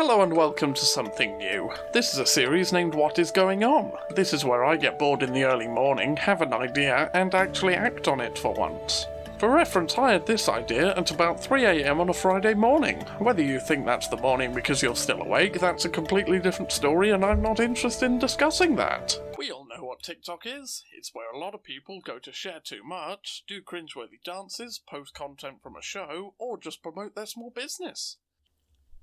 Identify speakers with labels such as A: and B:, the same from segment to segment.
A: Hello and welcome to something new. This is a series named What Is Going On? This is where I get bored in the early morning, have an idea, and actually act on it for once. For reference, I had this idea at about 3 AM on a Friday morning. Whether you think that's the morning because you're still awake, that's a completely different story and I'm not interested in discussing that. We all know what TikTok is. It's where a lot of people go to share too much, do cringeworthy dances, post content from a show, or just promote their small business.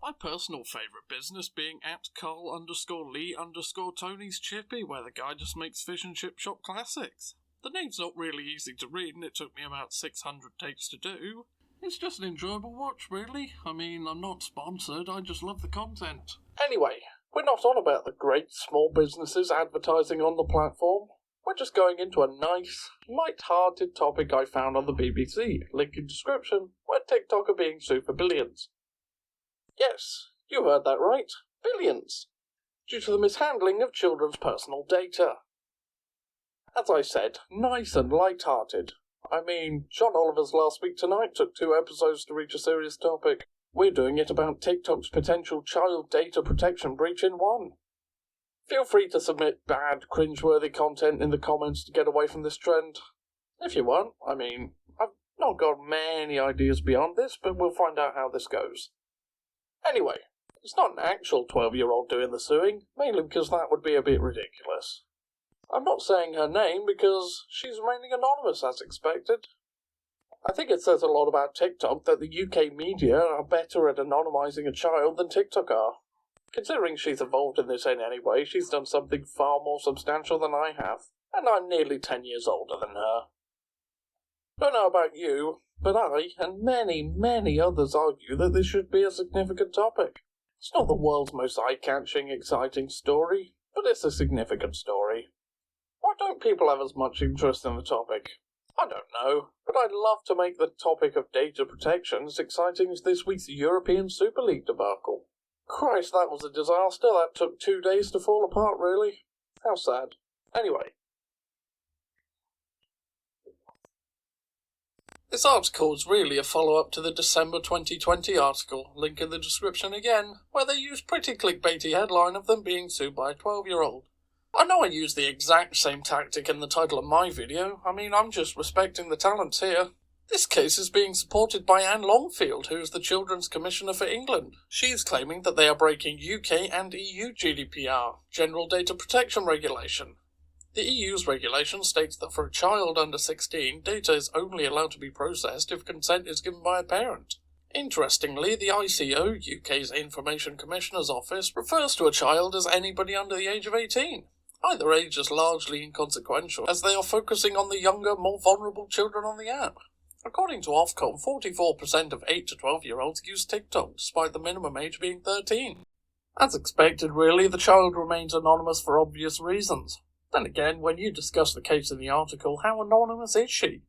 A: My personal favourite business being at Carl_Lee_Tony's Chippy, where the guy just makes fish and chip shop classics. The name's not really easy to read and it took me about 600 takes to do. It's just an enjoyable watch, really. I mean, I'm not sponsored, I just love the content. Anyway, we're not on about the great small businesses advertising on the platform. We're just going into a nice, light-hearted topic I found on the BBC, link in description, where TikTok are being sued for billions. Yes, you heard that right. Billions. Due to the mishandling of children's personal data. As I said, nice and light-hearted. I mean, John Oliver's Last Week Tonight took 2 episodes to reach a serious topic. We're doing it about TikTok's potential child data protection breach in 1. Feel free to submit bad, cringeworthy content in the comments to get away from this trend. If you want, I mean, I've not got many ideas beyond this, but we'll find out how this goes. Anyway, it's not an actual 12-year-old doing the suing, mainly because that would be a bit ridiculous. I'm not saying her name because she's remaining anonymous as expected. I think it says a lot about TikTok that the UK media are better at anonymising a child than TikTok are. Considering she's involved in this in any way, she's done something far more substantial than I have, and I'm nearly 10 years older than her. Don't know about you, but I, and many others argue that this should be a significant topic. It's not the world's most eye-catching, exciting story, but it's a significant story. Why don't people have as much interest in the topic? I don't know, but I'd love to make the topic of data protection as exciting as this week's European Super League debacle. Christ, that was a disaster. That took 2 days to fall apart, really. How sad. Anyway. This article is really a follow-up to the December 2020 article, link in the description again, where they use pretty clickbaity headline of them being sued by a 12-year-old. I know I used the exact same tactic in the title of my video, I mean I'm just respecting the talents here. This case is being supported by Anne Longfield, who is the Children's Commissioner for England. She is claiming that they are breaking UK and EU GDPR, General Data Protection Regulation. The EU's regulation states that for a child under 16, data is only allowed to be processed if consent is given by a parent. Interestingly, the ICO, UK's Information Commissioner's Office, refers to a child as anybody under the age of 18. Either age is largely inconsequential, as they are focusing on the younger, more vulnerable children on the app. According to Ofcom, 44% of 8 to 12-year-olds use TikTok, despite the minimum age being 13. As expected, really, the child remains anonymous for obvious reasons. Then again, when you discuss the case in the article, how anonymous is she?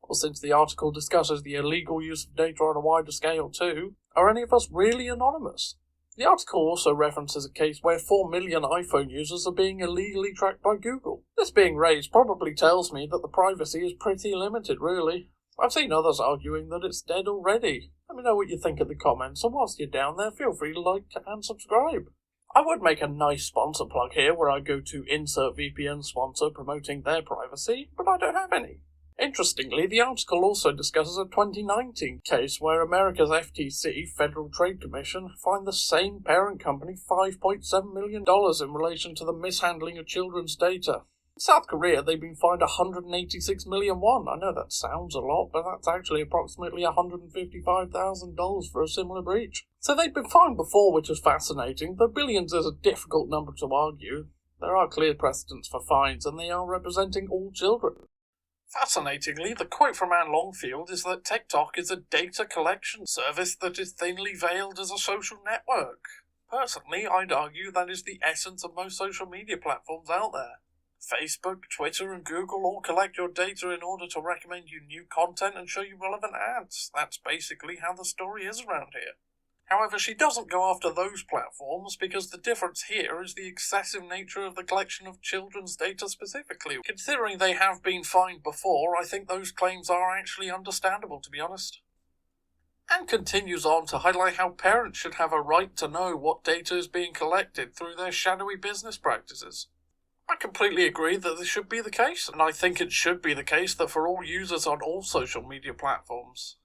A: Or since the article discusses the illegal use of data on a wider scale too, are any of us really anonymous? The article also references a case where 4 million iPhone users are being illegally tracked by Google. This being raised probably tells me that the privacy is pretty limited, really. I've seen others arguing that it's dead already. Let me know what you think in the comments, and whilst you're down there, feel free to like and subscribe. I would make a nice sponsor plug here where I go to insert VPN sponsor promoting their privacy, but I don't have any. Interestingly, the article also discusses a 2019 case where America's FTC, Federal Trade Commission, fined the same parent company $5.7 million in relation to the mishandling of children's data. In South Korea, they've been fined 186 million won. I know that sounds a lot, but that's actually approximately $155,000 for a similar breach. So they've been fined before, which is fascinating, though billions is a difficult number to argue. There are clear precedents for fines, and they are representing all children. Fascinatingly, the quote from Anne Longfield is that TikTok is a data collection service that is thinly veiled as a social network. Personally, I'd argue that is the essence of most social media platforms out there. Facebook, Twitter, and Google all collect your data in order to recommend you new content and show you relevant ads. That's basically how the story is around here. However, she doesn't go after those platforms because the difference here is the excessive nature of the collection of children's data specifically. Considering they have been fined before, I think those claims are actually understandable, to be honest. and continues on to highlight how parents should have a right to know what data is being collected through their shadowy business practices. I completely agree that this should be the case, and I think it should be the case that for all users on all social media platforms.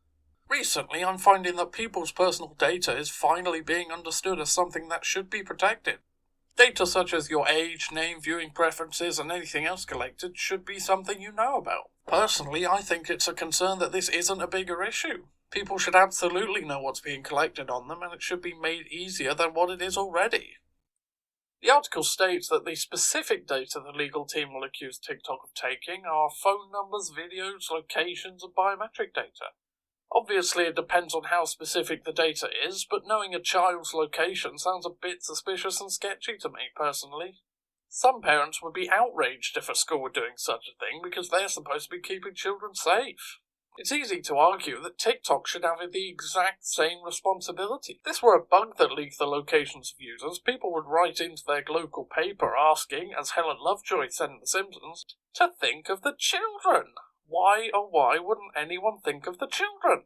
A: Recently, I'm finding that people's personal data is finally being understood as something that should be protected. Data such as your age, name, viewing preferences, and anything else collected should be something you know about. Personally, I think it's a concern that this isn't a bigger issue. People should absolutely know what's being collected on them, and it should be made easier than what it is already. The article states that the specific data the legal team will accuse TikTok of taking are phone numbers, videos, locations, and biometric data. Obviously, it depends on how specific the data is, but knowing a child's location sounds a bit suspicious and sketchy to me, personally. Some parents would be outraged if a school were doing such a thing because they're supposed to be keeping children safe. It's easy to argue that TikTok should have the exact same responsibility. If this were a bug that leaked the locations of users, people would write into their local paper asking, as Helen Lovejoy said in The Simpsons, to think of the children. Why, oh why, wouldn't anyone think of the children?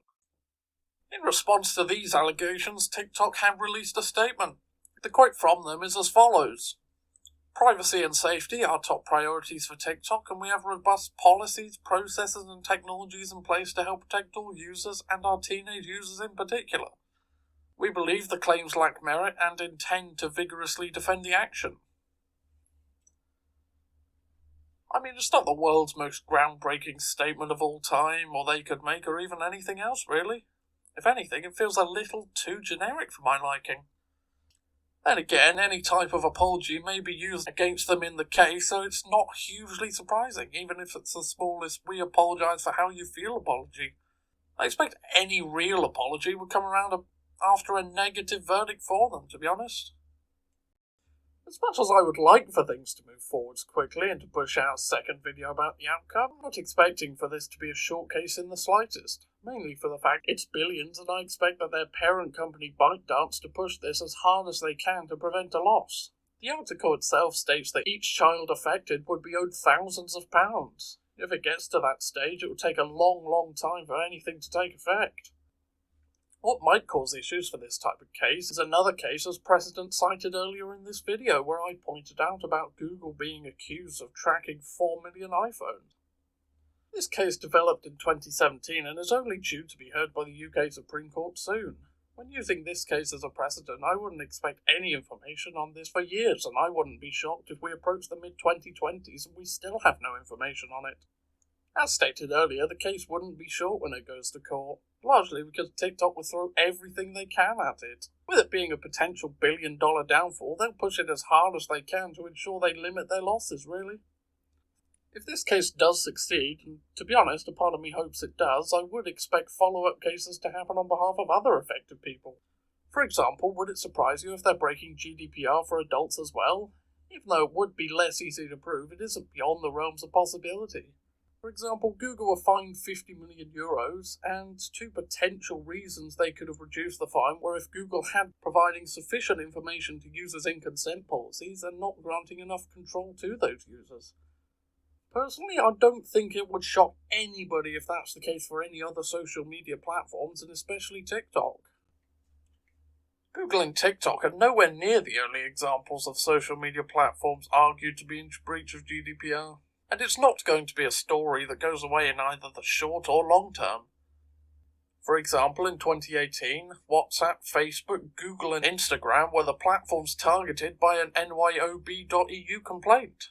A: In response to these allegations, TikTok have released a statement. The quote from them is as follows. Privacy and safety are top priorities for TikTok, and we have robust policies, processes, and technologies in place to help protect all users and our teenage users in particular. We believe the claims lack merit and intend to vigorously defend the action. I mean, it's not the world's most groundbreaking statement of all time, or they could make, or even anything else, really. If anything, it feels a little too generic for my liking. Then again, any type of apology may be used against them in the case, so it's not hugely surprising, even if it's the smallest "we apologise for how you feel" apology. I expect any real apology would come around after a negative verdict for them, to be honest. As much as I would like for things to move forwards quickly and to push out a second video about the outcome, I'm not expecting for this to be a short case in the slightest, mainly for the fact it's billions and I expect that their parent company ByteDance to push this as hard as they can to prevent a loss. The article itself states that each child affected would be owed thousands of pounds. If it gets to that stage, it will take a long time for anything to take effect. What might cause issues for this type of case is another case as precedent cited earlier in this video where I pointed out about Google being accused of tracking 4 million iPhones. This case developed in 2017 and is only due to be heard by the UK Supreme Court soon. When using this case as a precedent, I wouldn't expect any information on this for years, and I wouldn't be shocked if we approach the mid-2020s and we still have no information on it. As stated earlier, the case wouldn't be short when it goes to court, largely because TikTok will throw everything they can at it. With it being a potential billion-dollar downfall, they'll push it as hard as they can to ensure they limit their losses, really. If this case does succeed, and to be honest, a part of me hopes it does, I would expect follow-up cases to happen on behalf of other affected people. For example, would it surprise you if they're breaking GDPR for adults as well? Even though it would be less easy to prove, it isn't beyond the realms of possibility. For example, Google were fined €50 million, and two potential reasons they could have reduced the fine were if Google had providing sufficient information to users in consent policies and not granting enough control to those users. Personally, I don't think it would shock anybody if that's the case for any other social media platforms, and especially TikTok. Google and TikTok are nowhere near the only examples of social media platforms argued to be in breach of GDPR. And it's not going to be a story that goes away in either the short or long term. For example, in 2018, WhatsApp, Facebook, Google and Instagram were the platforms targeted by an NYOB.EU complaint.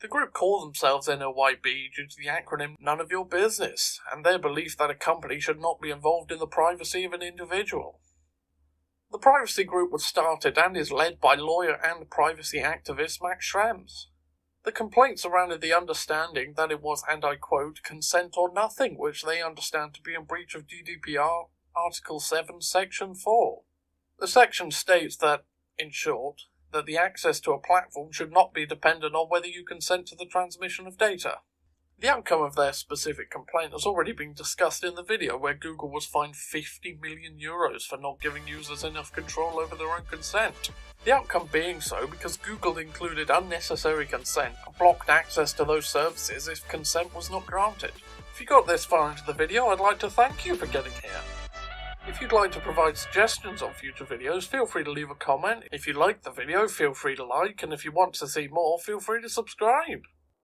A: The group call themselves NYOB due to the acronym None of Your Business, and their belief that a company should not be involved in the privacy of an individual. The privacy group was started and is led by lawyer and privacy activist Max Schrems. The complaint surrounded the understanding that it was, and I quote, consent or nothing, which they understand to be in breach of GDPR, Article 7, Section 4. The section states that, in short, that the access to a platform should not be dependent on whether you consent to the transmission of data. The outcome of their specific complaint has already been discussed in the video where Google was fined €50 million for not giving users enough control over their own consent. The outcome being so because Google included unnecessary consent and blocked access to those services if consent was not granted. If you got this far into the video, I'd like to thank you for getting here. If you'd like to provide suggestions on future videos, feel free to leave a comment. If you liked the video, feel free to like, and if you want to see more, feel free to subscribe.